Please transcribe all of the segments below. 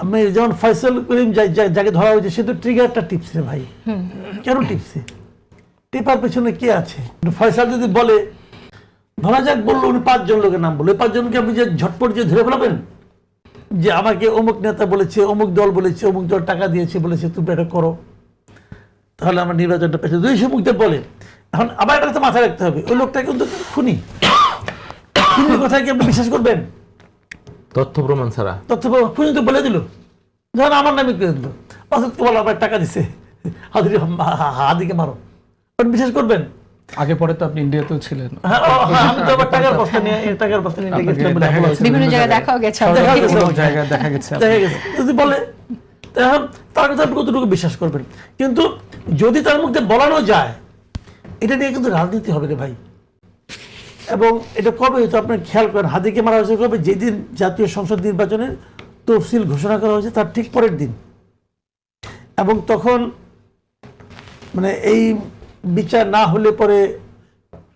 আমি যেমন ফয়সাল করিম যাকে ধরা হয়েছে সে তো ট্রিগারটা টিপছে ভাই, কেন টিপছে? টিপার পেছনে কে আছে? ফয়সাল যদি বলে, ধরা যাক বললো উনি 5 জন লোকের নাম বললো, 5 জনকে আপনি যে ঝটপট যে ধরে ফেলাবেন যে আমাকে অমুক নেতা বলেছে, অমুক দল বলেছে, অমুক দল টাকা দিয়েছে বলেছে তুমি এটা করো, তাহলে আমার নির্বাচনটা পেছে 200 মুখতে বলে। এখন আবার এটা তো মাথায় রাখতে হবে ওই লোকটা কিন্তু খুনি, খুনির কথায় কি আপনি বিশ্বাস করবেন? তথ্য প্রমাণ ছাড়া তথ্য খুনি তো বলে দিল, যখন আমার নামে করে দিল, অথচ তো বলো আবার টাকা দিছে, হাদিকে মারো, বিশ্বাস করবেন? আগে পরে তো আপনি ইন্ডিয়াতেও ছিলেন। আমি তো আবার টাকার বস্তা নিয়ে গেছিলাম বলে বিভিন্ন জায়গায় দেখাও গেছে, দেখা গেছে। যদি বলে এখন তার কথা আপনি কতটুকু বিশ্বাস করবেন? কিন্তু যদি তার মধ্যে বলানো যায়, এটা নিয়ে কিন্তু রাজনীতি হবে রে ভাই। এবং এটা কবে হয়তো আপনি খেয়াল করেন, হাদিকে মারা হয়েছে কবে? যেদিন জাতীয় সংসদ নির্বাচনের তফসিল ঘোষণা করা হয়েছে তার ঠিক পরের দিন। এবং তখন মানে এই বিচার না হলে পরে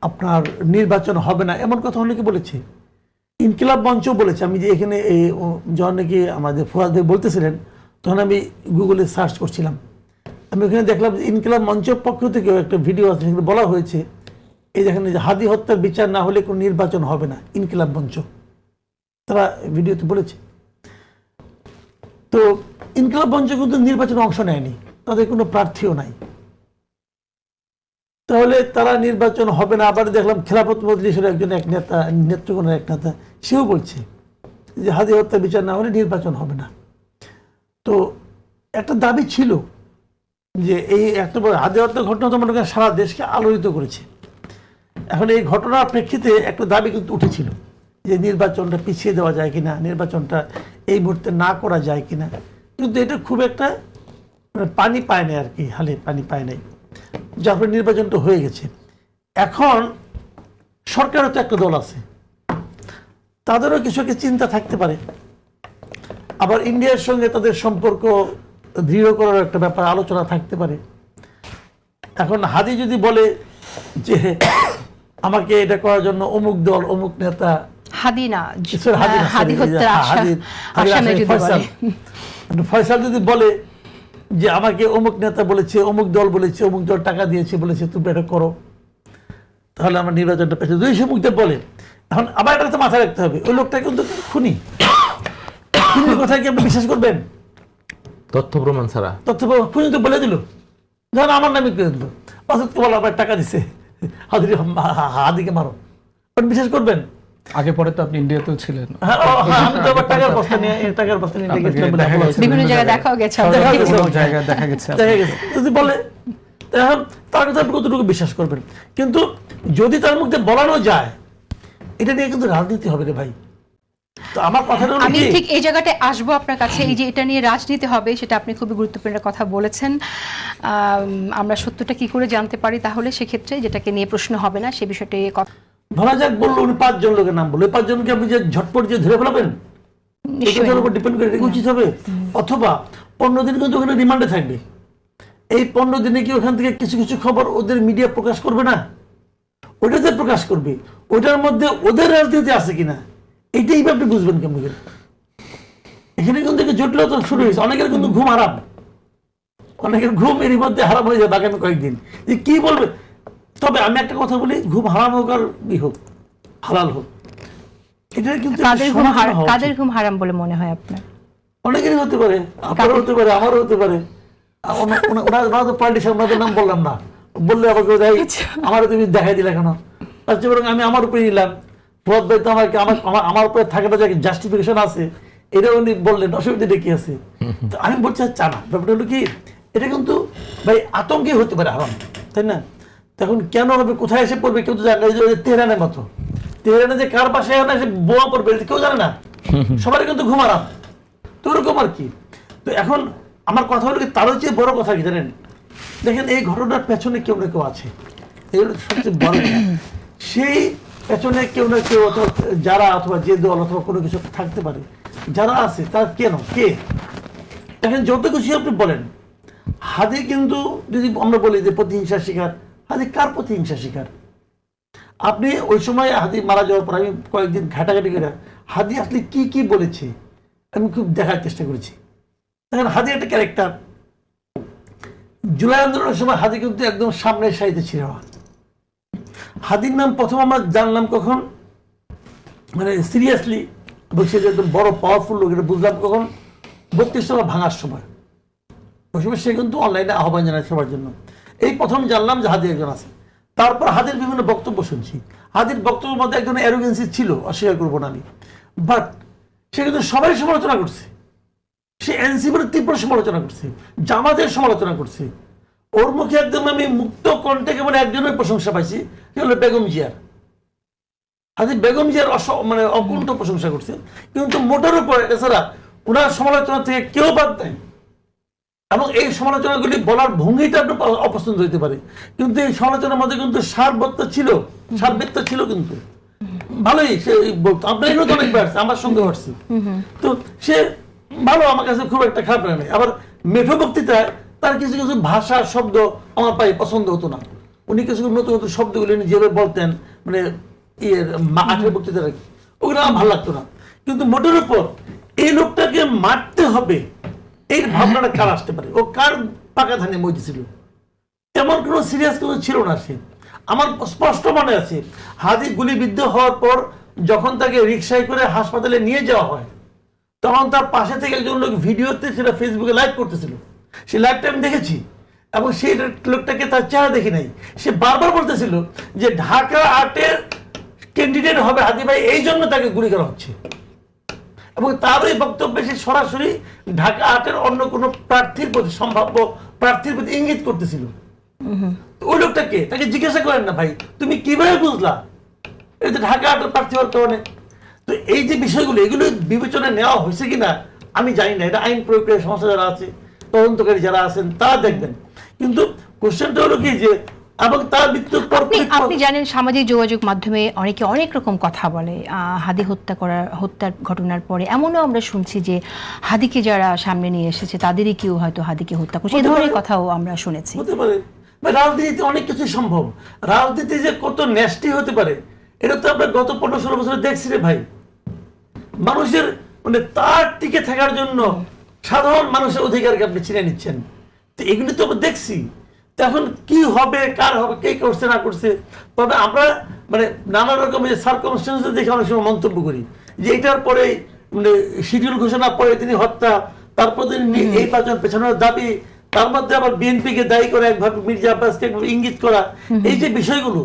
আপনার নির্বাচন হবে না, এমন কথা অনেকে বলেছে। ইনকিলাব মঞ্চ বলেছে। আমি যে এখানে যখন নাকি আমাদের ফুয়াদ ভাই বলতেছিলেন, তখন আমি গুগলে সার্চ করছিলাম, আমি ওখানে দেখলাম যে ইনকিলাব মঞ্চের পক্ষ থেকেও একটা ভিডিও আছে, সেখানে বলা হয়েছে এই দেখেন যে হাদি হত্যার বিচার না হলে কোনো নির্বাচন হবে না। ইনকিলাব মঞ্চ তারা ভিডিওতে বলেছে। তো ইনকিলাব মঞ্চ কিন্তু নির্বাচনে অংশ নেয়নি, তাদের কোনো প্রার্থীও নাই, তাহলে তারা নির্বাচন হবে না। আবার দেখলাম খেলাফত মজলিসের একজন এক নেতা, নেত্রকোণের এক নেতা, সেও বলছে যে হাদি হত্যা বিচার না হলে নির্বাচন হবে না। তো একটা দাবি ছিল যে এই একটা বড় হাদি হত্যার ঘটনা তো মনে করেন সারা দেশকে আলোড়িত করেছে। এখন এই ঘটনার প্রেক্ষিতে একটা দাবি কিন্তু উঠেছিল যে নির্বাচনটা পিছিয়ে দেওয়া যায় কিনা, নির্বাচনটা এই মুহূর্তে না করা যায় কিনা, কিন্তু এটা খুব একটা পানি পায় নাই আর কি, হালে পানি পায় নাই, যার ফলে নির্বাচনটা হয়ে গেছে। এখন সরকারও তো একটা দল আছে, তাদেরও কিছু একটা চিন্তা থাকতে পারে, আবার ইন্ডিয়ার সঙ্গে তাদের সম্পর্ক দৃঢ় করার একটা ব্যাপার আলোচনা থাকতে পারে। এখন হাদি যদি বলে যে আমাকে এটা করার জন্য অমুক দল অমুক নেতা, ফয়সাল যদি বলে যে আমাকে অমুক নেতা বলেছে, অমুক দল বলেছে, অমুক দল টাকা দিয়েছে বলেছে তুমি এটা করো, তাহলে আমার নির্বাচনটা পেছে 200 মুখতে বলে। এখন আবার এটা তো মাথায় রাখতে হবে ওই লোকটা কিন্তু খুনি, খুনির কথায় কি আপনি বিশ্বাস করবেন? তথ্য প্রমাণ ছাড়া খুনি তো বলে দিল, যখন আমার নামে করে দিল, অথচ তো বলো আবার টাকা দিছে, হাদিকে মারো, বিশ্বাস করবেন? আগে পরে তো আপনি ইন্ডিয়াতেও ছিলেন। আমি তো আবার টাকার বস্তা নিয়ে গেছিলাম বলে বিভিন্ন জায়গায় দেখাও গেছে, দেখা গেছে। যদি বলে এখন তার কথা আপনি কতটুকু বিশ্বাস করবেন? কিন্তু যদি তার মধ্যে বলানো যায়, এটা নিয়ে কিন্তু রাজনীতি হবে রে ভাই। তো আমার কথাটা আমি ঠিক এই জায়গাটায় আসবো আপনার কাছে, এই যে এটা নিয়ে রাজনীতি হবে সেটা আপনি খুবই গুরুত্বপূর্ণ কথা বলেছেন। আমরা সত্যটা কি করে জানতে পারি তাহলে? সেক্ষেত্রে যেটাকে নিয়ে প্রশ্ন হবে না সে বিষয়টা কথা। ধরা যাক বললো উনি 5 জন লোকের নাম বললো, 5 জনকে আপনি যে ঝটপট যে ধরে ফেলাবেন, এটার উপর ডিপেন্ড করে এটা উচিত হবে। অথবা 15 দিন কিন্তু ওখানে রিমান্ডে থাকবে, এই 15 দিনে কি ওখান থেকে কিছু কিছু খবর ওদের মিডিয়া প্রকাশ করবে না? ওইটাতে প্রকাশ করবে, ওইটার মধ্যে ওদের রাজনীতি আছে কিনা এইটাই আপনি বুঝবেন কেমন করে। এখানে কিন্তু জটিলতা শুরু হয়েছে, অনেকের কিন্তু ঘুম হারাম, অনেকের ঘুম এরই মধ্যে হারাম হয়ে যাবে আগামী কয়েকদিন, যে কি বলবে। তবে আমি একটা কথা বলি, ঘুম হারাম হোক আর হোক, হালাল হোক, এটা কিন্তু কাদের ঘুম হারাম বলে মনে হয় আপনার? অনেকেরই হতে পারে, আপনারও হতে পারে, আমারও হতে পারে। ওনারা তো পলিটিশিয়ান, ওনাদের নাম বললাম না, বললে আবার কেউ দেয় আমারও তুমি দেখাই দিলে কেন? আচ্ছা বরং আমি আমার উপরে নিলাম, ফুয়াদ ভাই তো আমাকে আমার উপরে থাকাটা যে জাস্টিফিকেশন আছে, এটা উনি বললেন, অসুবিধাটা কি আছে? তো আমি বলছি আচ্ছা না, ব্যাপারটা হলো কি, এটা কিন্তু ভাই আতঙ্কে হতে পারে হারাম, তাই না? তখন কেন হবে, কোথায় এসে পড়বে কেউ তো জানে। তেহরানের মতো, তেহরানে যে কার পাশে এসে বোমা পড়বে কেউ জানে না, সবারই কিন্তু ঘুম হারাম, তো ওরকম আর কি। তো এখন আমার কথা হলো কি, তারও চেয়ে বড় কথা কি জানেন, দেখেন এই ঘটনার পেছনে কেউ না কেউ আছে, এগুলো সবচেয়ে বড়। সেই পেছনে কেউ না কেউ, অথবা যারা, অথবা যে দল, অথবা কোনো কিছু থাকতে পারে, যারা আছে তার কেন কে? দেখেন যত কিছু আপনি বলেন, হাদি কিন্তু যদি আমরা বলি যে প্রতিহিংসার শিকার, হাদি কার প্রতিহিংসার শিকার? আপনি ওই সময় হাদি মারা যাওয়ার পর আমি কয়েকদিন ঘাটাঘাটি করে হাদি আসলে কি কি বলেছে আমি খুব দেখার চেষ্টা করেছি। দেখেন হাদি একটা ক্যারেক্টার। জুলাই আন্দোলনের সময় হাদি কিন্তু একদম সামনের সারিতে ছিল না। হাদির নাম প্রথম আমরা জানলাম কখন, মানে সিরিয়াসলি বলছে যে একদম বড় পাওয়ারফুল লোক, এটা বুঝলাম কখন 32 টাকা ভাঙার সময়। ওই সময় সে কিন্তু অনলাইনে আহ্বান জানায় সবার জন্য। এই প্রথম জানলাম যে হাদি একজন আছে। তারপর হাদির বিভিন্ন বক্তব্য শুনছি। হাদির বক্তব্যের মধ্যে একজন অ্যারোগেন্সি ছিল, অস্বীকার করবো না আমি, বাট সে কিন্তু সবাই সমালোচনা করছে। সে এনসিপির তীব্র সমালোচনা করছে, জামাতের সমালোচনা করছে। ওর মুখে একদম আমি মুক্ত কণ্ঠে কেবল একজনের প্রশংসা পাইছি, সে হলো বেগম জিয়ার। হাজি বেগম জিয়ার মানে অকুণ্ঠ প্রশংসা করছে, কিন্তু মোটের উপর এছাড়া ওনার সমালোচনা থেকে কেউ বাদ দেয়। এবং এই সমালোচনাগুলি বলার ভঙ্গিটা আপনার অপছন্দ হইতে পারে, কিন্তু এই সমালোচনার মধ্যে কিন্তু সারবত্তা ছিল কিন্তু ভালোই সে বলতো। আপনার এগুলো তো অনেকবার আমার সঙ্গে হচ্ছে, তো সে ভালো, আমার কাছে খুব একটা খারাপ লাগে। আবার মেঠো বক্তৃতায় তার কিছু কিছু ভাষা শব্দ আমার পাই পছন্দ হতো না। উনি কিছু নতুন নতুন শব্দগুলি যেভাবে বলতেন, মানে আঠের বক্তৃতা রাখি, ওগুলো আমার ভালো লাগতো না। কিন্তু মোটের উপর এই লোকটাকে মারতে হবে এই ভাবনাটা কার আসতে পারে? ও কার পাকা ধানে মজি ছিল? তেমন কোনো সিরিয়াস কিছু ছিল না। সে আমার স্পষ্ট মনে আছে, হাদি গুলিবিদ্ধ হওয়ার পর যখন তাকে রিক্সায় করে হাসপাতালে নিয়ে যাওয়া হয়, তখন তার পাশে থেকে একজন লোক ভিডিওতে সেটা ফেসবুকে লাইভ করতেছিল। সেই লাইভটা আমি দেখেছি, এবং সেই লোকটাকে তার চেহারা দেখি নাই। সে বারবার বলতেছিল যে ঢাকা 8-এর ক্যান্ডিডেট হবে হাদি ভাই, এই জন্য তাকে গুলি করা হচ্ছে। এবং তার ওই বক্তব্যে সে সরাসরি ঢাকা 8-এর অন্য কোনো প্রার্থীর প্রতি, সম্ভাব্য প্রার্থীর প্রতি ইঙ্গিত করতেছিল। ওই লোকটাকে তাকে জিজ্ঞাসা করেন না, ভাই তুমি কিভাবে বুঝলা এই যে ঢাকা 8-এর প্রার্থী হওয়ার কারণে? তো এই যে বিষয়গুলো, এগুলো বিবেচনায় নেওয়া হয়েছে কিনা আমি জানি না। এটা আইন প্রয়োগকারী সংস্থা যারা আছে, তদন্তকারী যারা আছেন, তারা দেখবেন। কিন্তু কোশ্চেনটা হলো কি যে, এবং তার মৃত্যুর পর আপনি জানেন সামাজিক যোগাযোগ মাধ্যমে অনেকে অনেক রকম কথা বলে। হাদি হত্যার ঘটনার পরে এমনও আমরা শুনছি যে হাদিকে যারা সামনে নিয়ে এসেছে তাদেরই কেউ হয়তো হাদিকে হত্যা করছে, এই ধরনের কথাও আমরা শুনেছি। হতে পারে। রাজনীতিতে অনেক কিছু সম্ভব। রাজনীতি যে কত ন্যাস্টি হতে পারে এটা তো আমরা গত 15-16 বছরে দেখছি রে ভাই। মানুষের মানে তার টিকে থাকার জন্য সাধারণ মানুষের অধিকারকে আপনি ছিনে নিচ্ছেন, তো এগুলি তো আমরা দেখছি। এখন কি হবে, কার হবে, কে করছে না করছে, তবে আমরা মানে নানা রকমের সার্কামস্টেন্স দেখে অনেক সময় মন্তব্য করি যে এটার পরে মানে শিডিউল ঘোষণা পরে তিনি হত্যা, তারপর তিনি এই পাঁচজন পেছনের দাবি, তার মধ্যে আবার বিএনপিকে দায়ী করে একভাবে মির্জা আব্বাসকে ইঙ্গিত করা, এই যে বিষয়গুলো,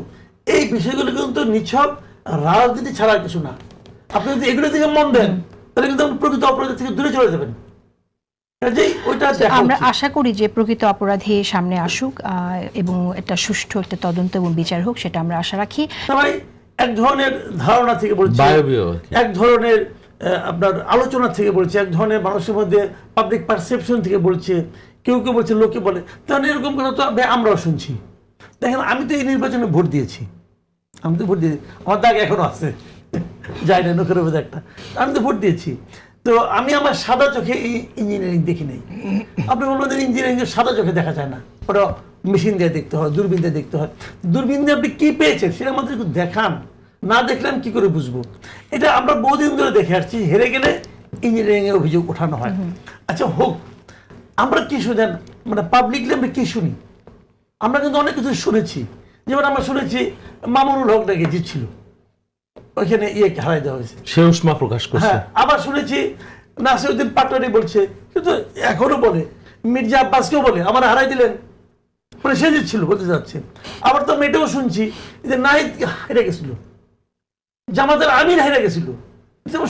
এই বিষয়গুলো কিন্তু নিছক রাজনীতি ছাড়া কিছু না। আপনি যদি এগুলো থেকে মন দেন তাহলে কিন্তু আপনি প্রকৃত অপরাধ থেকে দূরে চলে যাবেন। আমরা আশা করি যে প্রকৃত অপরাধী সামনে আসুক এবং এটা সুষ্ঠু একটা তদন্ত এবং বিচার হোক, সেটা আমরা আশা রাখি। সবাই এক ধরনের ধারণা থেকে বলছে, এক ধরনের আপনার আলোচনা থেকে বলছে, এক ধরনের মানুষের মধ্যে পাবলিক পারসেপশন থেকে বলছে, কেউ কেউ বলছে লোকে বলে, তাহলে এরকম কথা তো আমরাও শুনছি। দেখেন আমি তো এই নির্বাচনে ভোট দিয়েছি, আমার দাগ এখনো আছে, যাই না নখের মধ্যে একটা, আমি তো ভোট দিয়েছি। তো আমি আমার সাদা চোখে ইঞ্জিনিয়ারিং দেখি নাই। আপনি বলবেন ইঞ্জিনিয়ারিং সাদা চোখে দেখা যায় না, ওটা মেশিন দিয়ে দেখতে হয়, দূরবীন দিয়ে দেখতে হয়। দূরবীন দিয়ে আপনি কি পেয়েছেন সেটা আমাদের একটু দেখান, না দেখলে আমি কি করে বুঝবো? এটা আমরা বহুদিন ধরে দেখে আসছি, হেরে গেলে ইঞ্জিনিয়ারিং এর অভিযোগ ওঠানো হয়। আচ্ছা হোক, আমরা কি শুনেন মানে পাবলিকলি আমরা কি শুনি? আমরা কিন্তু অনেক কিছু শুনেছি। যেমন আমরা শুনেছি মামুনুল হক নাকি জিতছিল, ওইখানে ইয়েকে হারাই দেওয়া হয়েছে, সে উষ্মা প্রকাশ করছে। আবার শুনেছি নাসিরউদ্দিন পাটোয়ারি বলছে, কিন্তু এখনো বলে, মির্জা আব্বাসকেও বলে আমার হারাই দিলেন, মানে সে জিতছিল বলতে যাচ্ছে। আবার তো মেয়েটাও শুনছি যে নাহিদ হেরে গেছিল, জামাতের আমির হেরে গেছিল,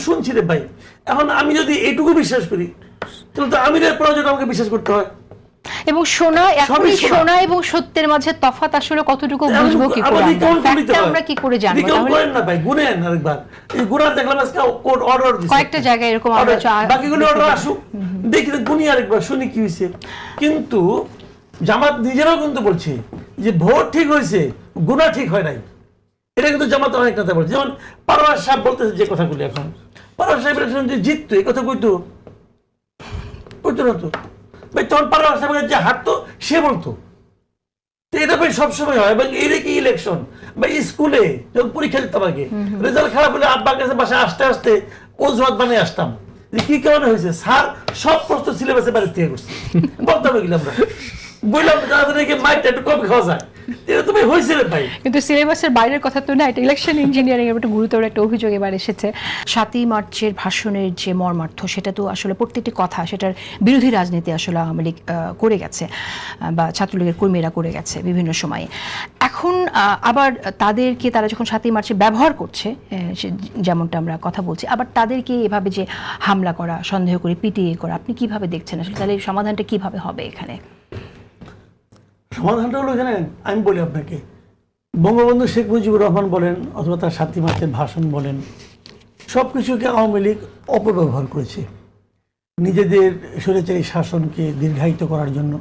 শুনছি রে ভাই। এখন আমি যদি এইটুকু বিশ্বাস করি তাহলে তো আমিরের পরাজয় আমাকে বিশ্বাস করতে হয়। এবং শোনা এবং সত্যের মাঝে তফাৎ আসলে কতটুকু বুঝবো কি করে, আমরা কি করে জানবো? তাহলে না ভাই গুনেন আরেকবার, এই গুনার দেখলাম আজকে কোর্ট অর্ডার দিছে কয়েকটা জায়গায় এরকম, বাকিগুলো অর্ডার আসুক, দেখি গুনি আরেকবার, শুনি কি হয়েছে। কিন্তু জামাত নিজেরাও কিন্তু বলছে যে ভোট ঠিক হয়েছে, গুনাহ ঠিক হয় নাই। এটা কিন্তু জামাত অনেক কথা বলছে। যেমন পারভেজ সাহেব বলতেছে যে কথাগুলি, এখন পারভেজ সাহেব যে জিততো এই কথা কইতো না তো ভাই, তখন পারভেজ সাহেবের যে হাঁটতো সে বলতো। এটা ভাই সবসময় হয়। এবং এই কি ইলেকশন বা স্কুলে যখন পরীক্ষা দিতাম আগে, রেজাল্ট খারাপ হলে আব্বার কাছে বাসায় আসতে আসতে অজুহাত বানিয়ে আসতাম যে কি কারণে হয়েছে, স্যার সব প্রশ্ন সিলেবাসে বাইরে থেকে করছে। বলতাম এগুলো আমরা, বললাম তাদেরকে মাইকটা একটু কম খাওয়া যায়, এটা তুমি হয়েছে রে ভাই। কিন্তু সিলেবাসের বাইরের কথা তো না, এটা ইলেকশন ইঞ্জিনিয়ারিং এর একটা গুরুতর একটা অভিযোগ এবার এসেছে। 7ই মার্চের ভাষণের যে মর্মার্থ, সেটা তো আসলে প্রত্যেকটি কথা, সেটার বিরোধী রাজনীতি আসলে আওয়ামী লীগ করে গেছে বা ছাত্রলীগের কর্মীরা করে গেছে বিভিন্ন সময়ে। এখন আবার তাদেরকে তারা যখন 7ই মার্চে ব্যবহার করছে, যেমনটা আমরা কথা বলছি, আবার তাদেরকে এভাবে যে হামলা করা, সন্দেহ করে পিটিয়ে করা, আপনি কিভাবে দেখছেন আসলে? তাহলে সমাধানটা কিভাবে হবে এখানে? সমাধানটা হলো এখানে, আমি বলি আপনাকে, বঙ্গবন্ধু শেখ মুজিবুর রহমান বলেন অথবা তার 7ই মার্চের ভাষণ বলেন, সব কিছুকে আওয়ামী লীগ অপব্যবহার করেছে নিজেদের স্বৈরাচারী শাসনকে দীর্ঘায়িত করার জন্য।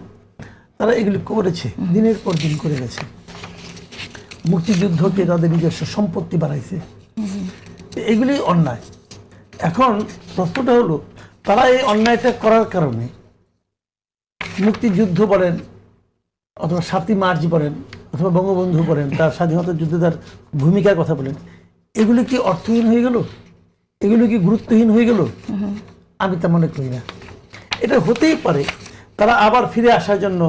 তারা এগুলি করেছে, দিনের পর দিন করে গেছে, মুক্তিযুদ্ধকে তাদের নিজস্ব সম্পত্তি বানাইছে। এগুলি অন্যায়। এখন প্রশ্নটা হলো, তারা এই অন্যায়টা করার কারণে মুক্তিযুদ্ধ বলেন অথবা 7ই মার্চ বলেন অথবা বঙ্গবন্ধু বলেন, তার স্বাধীনতা যুদ্ধে তার ভূমিকার কথা বলেন, এগুলো কি অর্থহীন হয়ে গেল? এগুলো কি গুরুত্বহীন হয়ে গেল? আমি তা মনে করি না। এটা হতেই পারে তারা আবার ফিরে আসার জন্য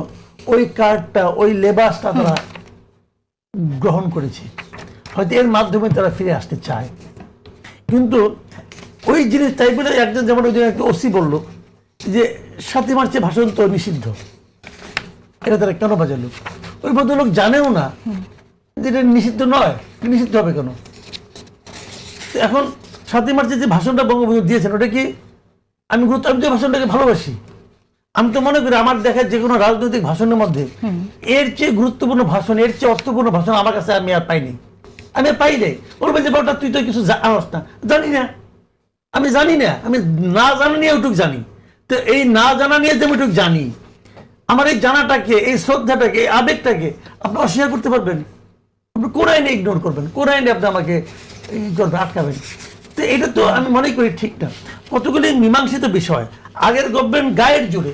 ওই কার্ডটা, ওই লেবাসটা তারা গ্রহণ করেছে, হয়তো এর মাধ্যমে তারা ফিরে আসতে চায়। কিন্তু ওই জিনিস, তাই বলে একজন, যেমন ওই একটা ওসি বলল যে 7ই মার্চে ভাষণ তো নিষিদ্ধ, এটা তারা কেন বাজালো? ওই ভদ্রলোক জানেও না যে এটা নিষিদ্ধ নয়, নিষিদ্ধ হবে কেন? এখন 7ই মার্চে যে ভাষণটা বঙ্গবন্ধু দিয়েছেন, ওটা কি আমি তো ভাষণটাকে ভালোবাসি। আমি তো মনে করি আমার দেখা যে কোনো রাজনৈতিক ভাষণের মধ্যে এর চেয়ে গুরুত্বপূর্ণ ভাষণ, এর চেয়ে অর্থপূর্ণ ভাষণ আমার কাছে আমি আর পাইনি। আমি আর পাই নাই। বলবেন যে বাবা তুই তো কিছু জানাস না। জানি না, আমি জানি না, আমি না জানা নিয়ে ওটুক জানি। তো এই না জানা নিয়ে যে ওটুক জানি, আমার এই জানাটাকে, এই শ্রদ্ধাটাকে, এই আবেগটাকে আপনি অস্বীকার করতে পারবেন? আপনি কোন আইনে ইগনোর করবেন? কোন আইনে আপনি আমাকে আটকাবেন? তো এটা তো আমি মনে করি ঠিক না। কতগুলি মীমাংসিত বিষয় আগের গভর্নমেন্ট গায়ের জোরে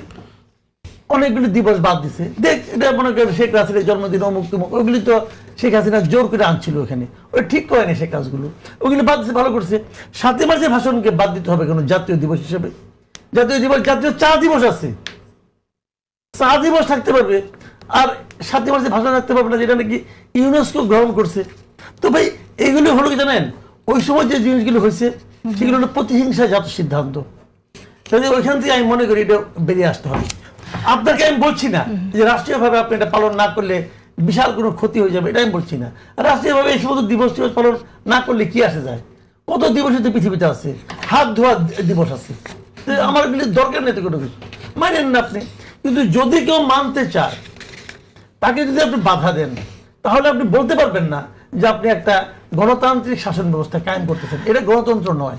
অনেকগুলি দিবস বাদ দিছে। দেখ, এটা মনে করেন শেখ হাসিনার জন্মদিন, অমুক তুমুক, ওইগুলি তো শেখ হাসিনা জোর করে আনছিল ওখানে, ওই ঠিক করেনি সে কাজগুলো, ওগুলি বাদ দিচ্ছে, ভালো করছে। 7ই মার্চের ভাষণকে বাদ দিতে হবে কেন জাতীয় দিবস হিসেবে? জাতীয় দিবস, জাতীয় চা দিবস আছে, চা দিবস থাকতে পারবে, আর 7ই মার্চের ভাষণ রাখতে পারবে না, যেটা নাকি ইউনেস্কো গ্রহণ করছে। তো ভাই এগুলি হলো কি জানেন, ওই সময় যে জিনিসগুলো হয়েছে সেগুলো হলো প্রতিহিংসা জাত সিদ্ধান্ত। ওইখান থেকে আমি মনে করি এটা বেরিয়ে আসতে হবে। আপনাকে আমি বলছি না যে রাষ্ট্রীয়ভাবে আপনি এটা পালন না করলে বিশাল কোনো ক্ষতি হয়ে যাবে, এটা আমি বলছি না। রাষ্ট্রীয়ভাবে এই সমস্ত দিবস পালন না করলে কি আসে যায়? কত দিবসই তো পৃথিবীতে আছে, হাত ধোয়া দিবস আছে। আমার এগুলি দরকার নেই তো কোনো কিছু, মানেন না আপনি। কিন্তু যদি কেউ মানতে চায়, তাকে যদি আপনি বাধা দেন, তাহলে আপনি বলতে পারবেন না যে আপনি একটা গণতান্ত্রিক শাসন ব্যবস্থা কায়েম করতেছেন। এটা গণতন্ত্র নয়।